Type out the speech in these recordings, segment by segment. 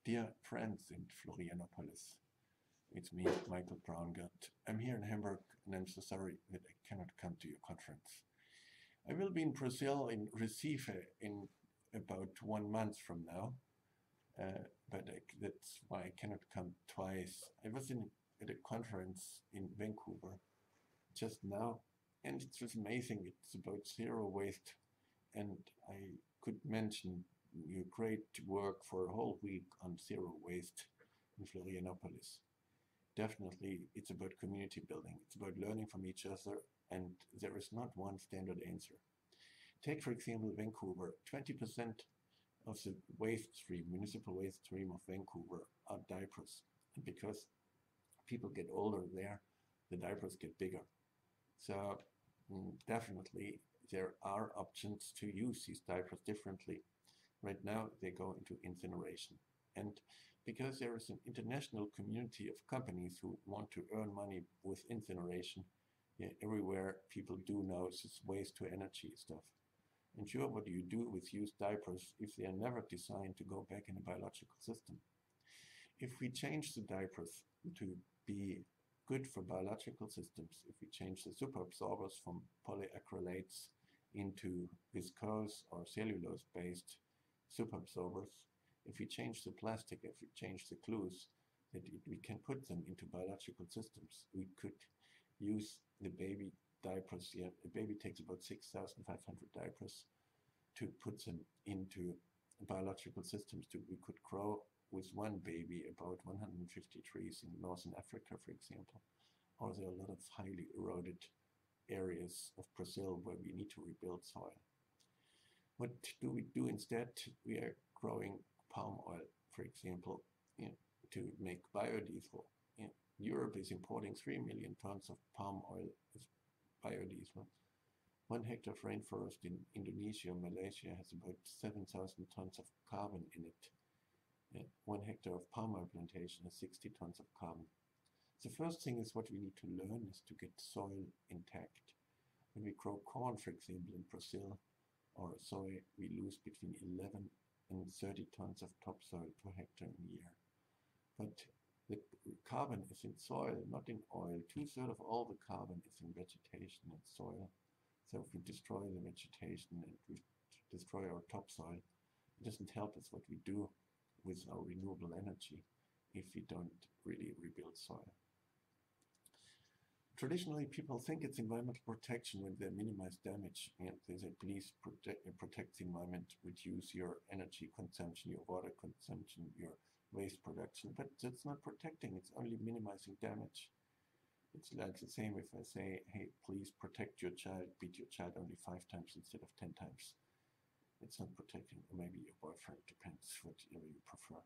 Dear friends in Florianopolis, it's me, Michael Braungart. I'm here in Hamburg and I'm so sorry that I cannot come to your conference. I will be in Brazil, in Recife, in about 1 month from now, that's why I cannot come twice. I was at a conference in Vancouver just now, and it was amazing. It's about zero waste, and I could mention your great work for a whole week on zero waste in Florianopolis. Definitely, it's about community building. It's about learning from each other, and there is not one standard answer. Take, for example, Vancouver. 20% of the waste stream, municipal waste stream of Vancouver, are diapers. And because people get older there, the diapers get bigger. So definitely there are options to use these diapers differently. Right now they go into incineration. And because there is an international community of companies who want to earn money with incineration, yeah, everywhere people do know this waste to energy stuff. And sure, what do you do with used diapers if they are never designed to go back in a biological system? If we change the diapers to be good for biological systems, if we change the superabsorbers from polyacrylates into viscose or cellulose-based superabsorbers, if we change the plastic, if we change the glues, we can put them into biological systems. We could use the baby diapers. Yeah, a baby takes about 6,500 diapers to put them into biological systems. We could grow with one baby about 150 trees in northern Africa, for example. Or there are a lot of highly eroded areas of Brazil where we need to rebuild soil. What do we do instead? We are growing palm oil, for example, to make biodiesel. Europe is importing 3 million tons of palm oil as biodiesel. 1 hectare of rainforest in Indonesia, Malaysia has about 7,000 tons of carbon in it. 1 hectare of palm oil plantation has 60 tons of carbon. The first thing is what we need to learn is to get soil intact. When we grow corn, for example, in Brazil, or soy, we lose between 11 and 30 tons of topsoil per hectare in a year. But the carbon is in soil, not in oil. 2/3 of all the carbon is in vegetation and soil. So if we destroy the vegetation and we destroy our topsoil, it doesn't help us what we do with our renewable energy if we don't really rebuild soil. Traditionally, people think it's environmental protection when they minimize damage. They say, please protect the environment, reduce your energy consumption, your water consumption, your waste production. But that's not protecting, it's only minimizing damage. It's like the same if I say, hey, please protect your child, beat your child only 5 times instead of 10 times. It's not protecting, or maybe your boyfriend, depends whatever you prefer.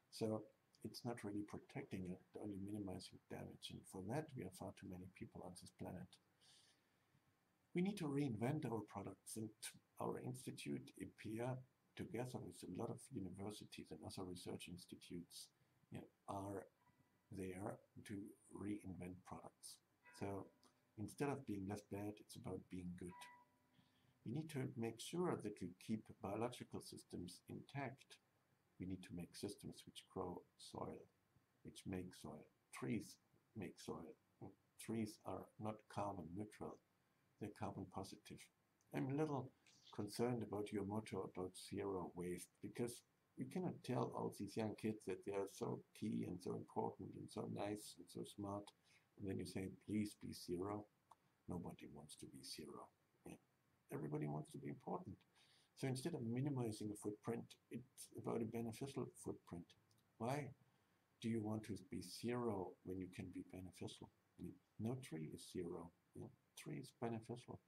So it's not really protecting it, only minimizing damage. And for that, we have far too many people on this planet. We need to reinvent our products, and our institute, IPEA, together with a lot of universities and other research institutes, are there to reinvent products. So instead of being less bad, it's about being good. We need to make sure that we keep biological systems intact. We need to make systems which grow soil, which make soil. Trees make soil. Trees are not carbon neutral, they're carbon positive. I'm a little concerned about your motto about zero waste, because we cannot tell all these young kids that they are so key and so important and so nice and so smart, and then you say, please be zero. Nobody wants to be zero. Everybody wants to be important. So instead of minimizing a footprint, it's about a beneficial footprint. Why do you want to be zero when you can be beneficial? No tree is zero. Tree is beneficial.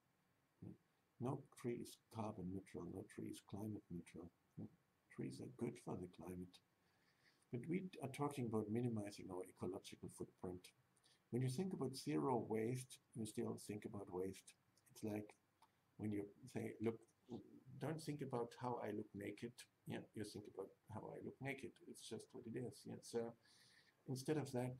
No tree is carbon neutral. No tree is climate neutral. Trees are good for the climate. But we are talking about minimizing our ecological footprint. When you think about zero waste, you still think about waste. It's like when you say, look, don't think about how I look naked. You think about how I look naked. It's just what it is. So instead of that,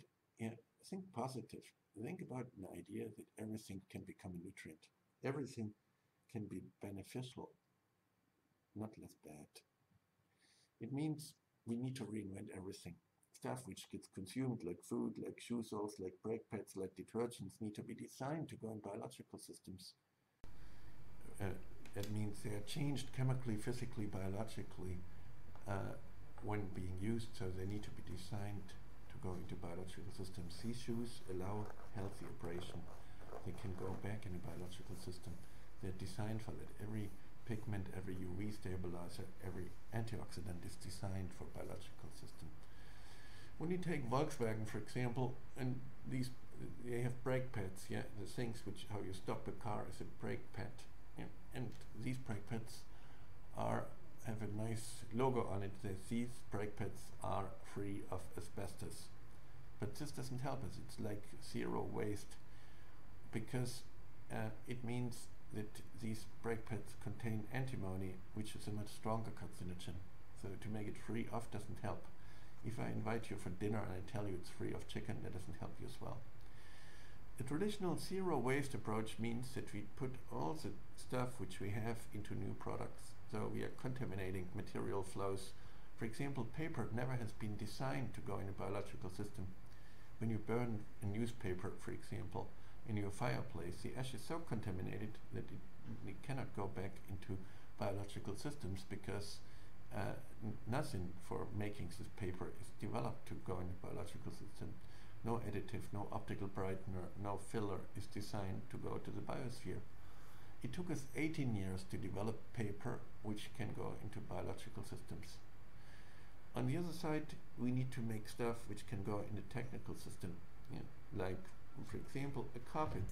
think positive. Think about an idea that everything can become a nutrient. Everything can be beneficial, not less bad. It means we need to reinvent everything. Stuff which gets consumed, like food, like shoe soles, like brake pads, like detergents, need to be designed to go in biological systems. Uh, that means they are changed chemically, physically, biologically uh, when being used, so they need to be designed to go into biological systems. These shoes allow healthy abrasion. They can go back in a biological system. They're designed for that. Every pigment, every UV stabilizer, every antioxidant is designed for biological system. When you take Volkswagen, for example, and they have brake pads, yeah, the things which how you stop a car is a brake pad, yeah, and these brake pads have a nice logo on it that these brake pads are free of asbestos. But this doesn't help us. It's like zero waste, because it means that these brake pads contain antimony, which is a much stronger carcinogen. So to make it free of doesn't help. If I invite you for dinner and I tell you it's free of chicken, that doesn't help you as well. The traditional zero waste approach means that we put all the stuff which we have into new products. So we are contaminating material flows. For example, paper never has been designed to go in a biological system. When you burn a newspaper, for example, in your fireplace, the ash is so contaminated that it cannot go back into biological systems, because nothing for making this paper is developed to go in a biological system. No additive, no optical brightener, no filler is designed to go to the biosphere. It took us 18 years to develop paper which can go into biological systems. On the other side, we need to make stuff which can go in a technical system, like, for example, a carpet.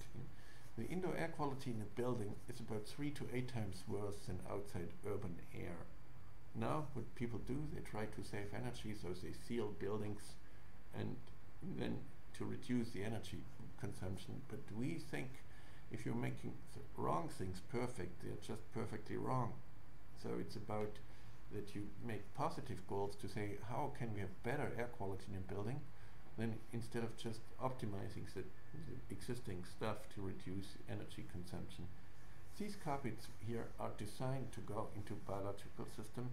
The indoor air quality in a building is about 3 to 8 times worse than outside urban air. Now, what people do, they try to save energy, so they seal buildings and then to reduce the energy consumption. But we think if you're making the wrong things perfect, they're just perfectly wrong. So it's about that you make positive goals to say, how can we have better air quality in a building, then instead of just optimizing the existing stuff to reduce energy consumption. These carpets here are designed to go into biological system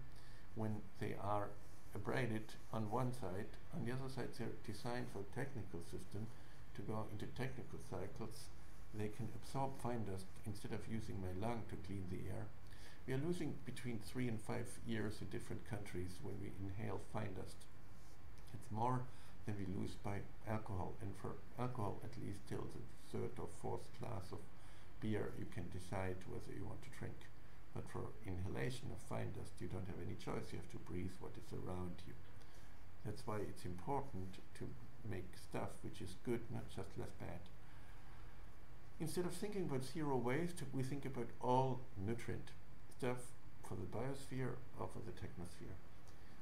when they are abraded on one side. On the other side, they're designed for technical system to go into technical cycles. They can absorb fine dust instead of using my lung to clean the air. We are losing between 3 and 5 years in different countries when we inhale fine dust. It's more than we lose by alcohol, and for alcohol at least till the 3rd or 4th class of beer you can decide whether you want to drink. But for inhalation of fine dust you don't have any choice, you have to breathe what is around you. That's why it's important to make stuff which is good, not just less bad. Instead of thinking about zero waste, we think about all nutrient stuff for the biosphere or for the technosphere.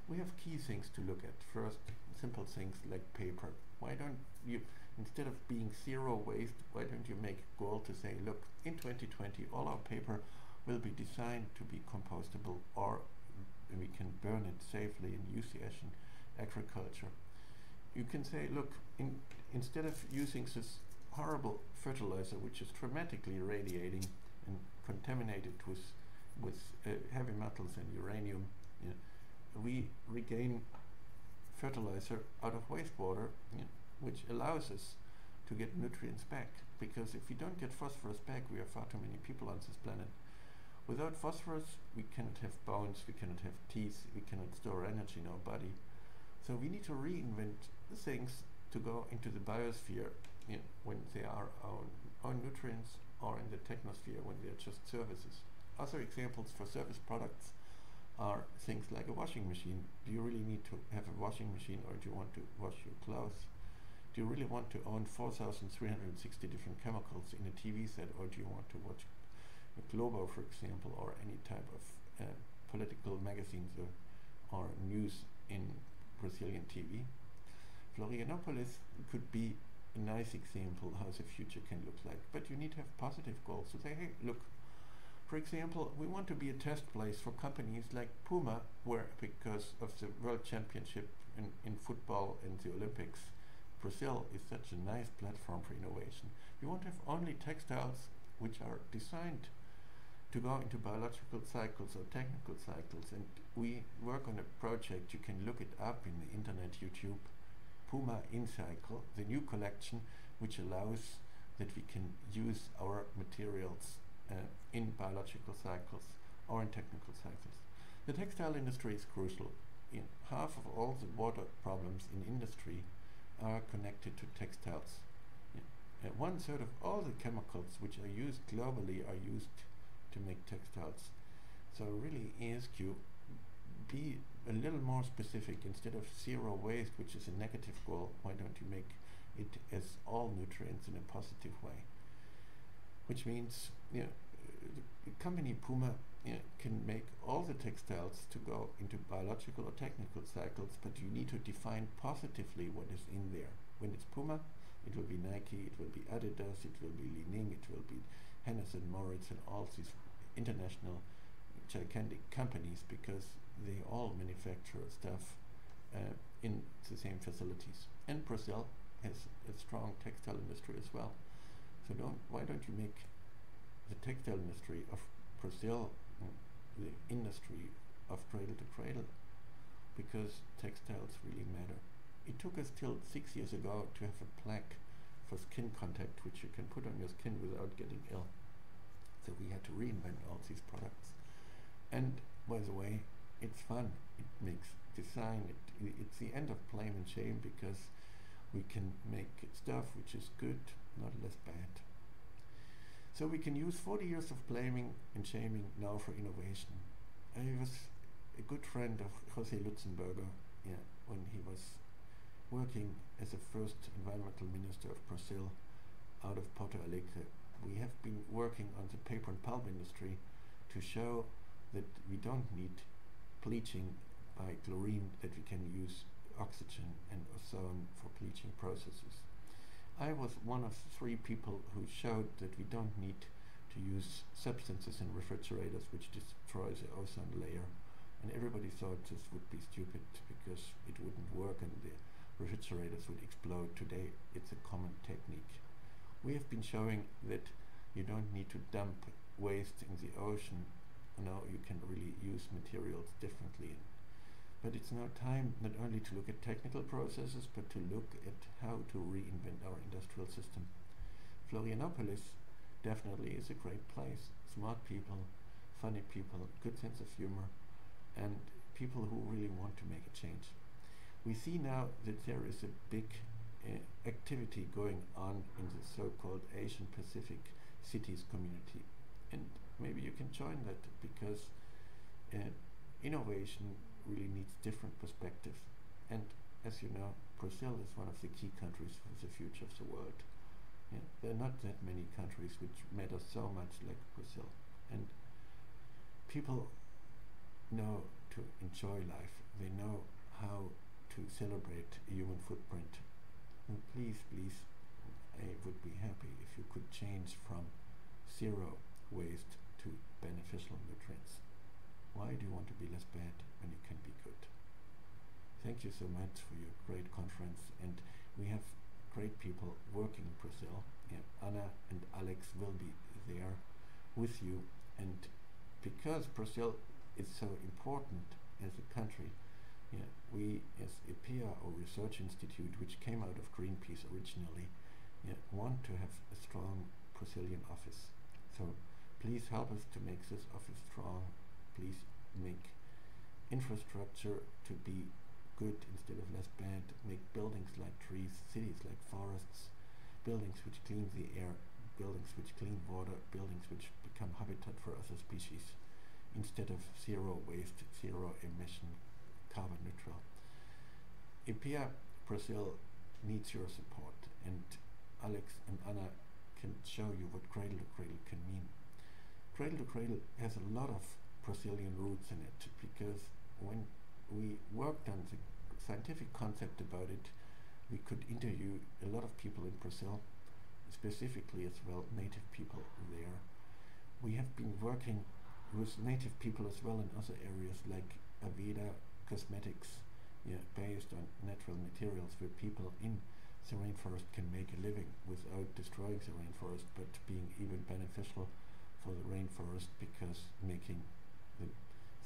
We have key things to look at. First, simple things like paper. Why don't you, instead of being zero waste, why don't you make a goal to say, look, in 2020 all our paper will be designed to be compostable, or we can burn it safely and use the ash in agriculture. You can say, look, instead of using this horrible fertilizer which is dramatically radiating and contaminated with heavy metals and uranium, we regain fertilizer out of wastewater, which allows us to get nutrients back. Because if we don't get phosphorus back, we have far too many people on this planet. Without phosphorus, we cannot have bones, we cannot have teeth, we cannot store energy in our body. So we need to reinvent things to go into the biosphere when they are our nutrients, or in the technosphere when they are just services. Other examples for service products are things like a washing machine. Do you really need to have a washing machine, or do you want to wash your clothes? Do you really want to own 4,360 different chemicals in a TV set, or do you want to watch a Globo, for example, or any type of political magazines or news in Brazilian TV? Florianopolis could be a nice example how the future can look like, but you need to have positive goals to say, hey, look, for example, we want to be a test place for companies like Puma, where because of the World Championship in football and the Olympics, Brazil is such a nice platform for innovation. We want to have only textiles which are designed to go into biological cycles or technical cycles. And we work on a project, you can look it up in the internet, YouTube, Puma InCycle, the new collection which allows that we can use our materials in biological cycles or in technical cycles. The textile industry is crucial. Half of all the water problems in industry are connected to textiles. One third of all the chemicals which are used globally are used to make textiles. So really ask you, be a little more specific. Instead of zero waste, which is a negative goal, why don't you make it as all nutrients in a positive way? Which means the company Puma can make all the textiles to go into biological or technical cycles, but you need to define positively what is in there. When it's Puma, it will be Nike, it will be Adidas, it will be Li-Ning, it will be Hennes and Moritz and all these international gigantic companies, because they all manufacture stuff in the same facilities. And Brazil has a strong textile industry as well. So why don't you make the textile industry of Brazil the industry of cradle to cradle? Because textiles really matter. It took us till 6 years ago to have a plaque for skin contact which you can put on your skin without getting ill. So we had to reinvent all these products. And by the way, it's fun. It makes design. It's the end of blame and shame, because we can make stuff which is good, not less bad. So we can use 40 years of blaming and shaming now for innovation. I was a good friend of Jose Lutzenberger when he was working as the first environmental minister of Brazil out of Porto Alegre. We have been working on the paper and pulp industry to show that we don't need bleaching by chlorine, that we can use oxygen and ozone for bleaching processes. I was one of 3 people who showed that we don't need to use substances in refrigerators which destroys the ozone layer. And everybody thought this would be stupid because it wouldn't work and the refrigerators would explode. Today it's a common technique. We have been showing that you don't need to dump waste in the ocean. No, you can really use materials differently. But it's now time not only to look at technical processes, but to look at how to reinvent our industrial system. Florianopolis definitely is a great place. Smart people, funny people, good sense of humor, and people who really want to make a change. We see now that there is a big activity going on in the so-called Asian Pacific cities community. And maybe you can join that, because innovation really needs different perspectives. And as you know, Brazil is one of the key countries for the future of the world. There are not that many countries which matter so much like Brazil. And people know to enjoy life. They know how to celebrate a human footprint. And please, I would be happy if you could change from zero waste to beneficial nutrients. Why do you want to be less bad when you can be good? Thank you so much for your great conference, and we have great people working in Brazil. Anna and Alex will be there with you, and because Brazil is so important as a country, we as EPEA, or Research Institute, which came out of Greenpeace originally, want to have a strong Brazilian office. So please help us to make this office strong. Please make infrastructure to be good instead of less bad. Make buildings like trees, cities like forests, buildings which clean the air, buildings which clean water, buildings which become habitat for other species, instead of zero waste, zero emission, carbon neutral. EPEA Brazil needs your support, and Alex and Anna can show you what cradle to cradle can mean. Cradle to cradle has a lot of Brazilian roots in it, because when we worked on the scientific concept about it, we could interview a lot of people in Brazil, specifically as well native people there. We have been working with native people as well in other areas like Aveda Cosmetics, based on natural materials, where people in the rainforest can make a living without destroying the rainforest, but being even beneficial for the rainforest, because making the,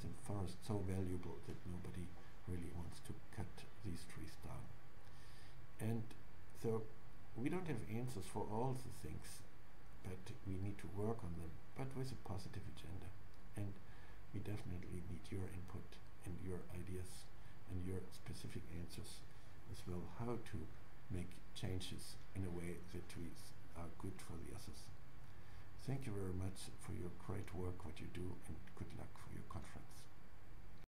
the forest so valuable that nobody really wants to cut these trees down. And so we don't have answers for all the things, but we need to work on them, but with a positive agenda. And we definitely need your input and your ideas and your specific answers as well, how to make changes in a way that we are good for the others. Thank you very much for your great work, what you do, and good luck for your conference.